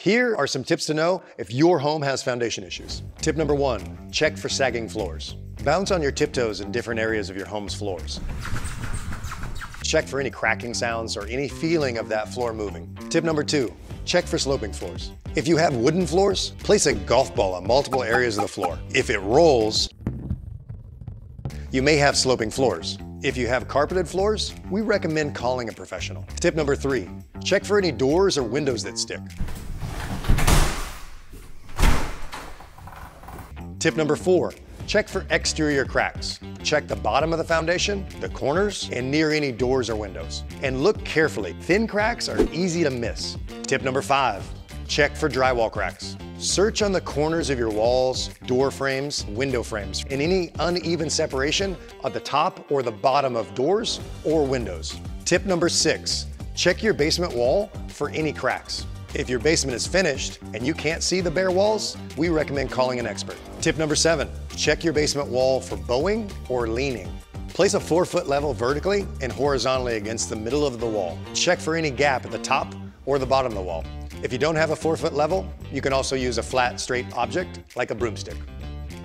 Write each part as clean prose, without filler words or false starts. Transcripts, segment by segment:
Here are some tips to know if your home has foundation issues. Tip number 1, check for sagging floors. Bounce on your tiptoes in different areas of your home's floors. Check for any cracking sounds or any feeling of that floor moving. Tip number 2, check for sloping floors. If you have wooden floors, place a golf ball on multiple areas of the floor. If it rolls, you may have sloping floors. If you have carpeted floors, we recommend calling a professional. Tip number 3, check for any doors or windows that stick. Tip number 4, check for exterior cracks. Check the bottom of the foundation, the corners, and near any doors or windows. And look carefully. Thin cracks are easy to miss. Tip number 5, check for drywall cracks. Search on the corners of your walls, door frames, window frames, and any uneven separation at the top or the bottom of doors or windows. Tip number 6, check your basement wall for any cracks. If your basement is finished and you can't see the bare walls, we recommend calling an expert. Tip number 7, check your basement wall for bowing or leaning. Place a 4-foot level vertically and horizontally against the middle of the wall. Check for any gap at the top or the bottom of the wall. If you don't have a 4-foot level, you can also use a flat, straight object like a broomstick.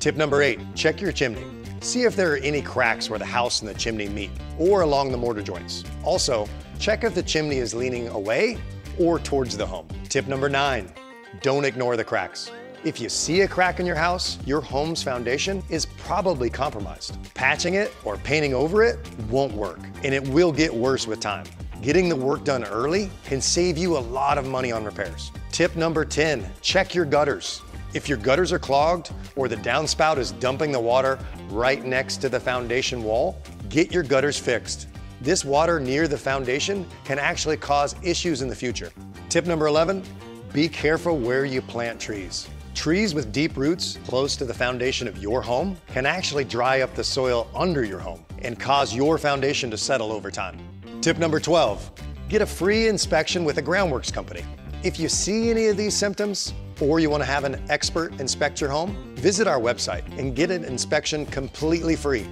Tip number 8, check your chimney. See if there are any cracks where the house and the chimney meet or along the mortar joints. Also, check if the chimney is leaning away or towards the home. Tip number 9, don't ignore the cracks. If you see a crack in your house, your home's foundation is probably compromised. Patching it or painting over it won't work, and it will get worse with time. Getting the work done early can save you a lot of money on repairs. Tip number 10, check your gutters. If your gutters are clogged or the downspout is dumping the water right next to the foundation wall, get your gutters fixed. This water near the foundation can actually cause issues in the future. Tip number 11, be careful where you plant trees. Trees with deep roots close to the foundation of your home can actually dry up the soil under your home and cause your foundation to settle over time. Tip number 12, get a free inspection with a Groundworks company. If you see any of these symptoms or you want to have an expert inspect your home, visit our website and get an inspection completely free.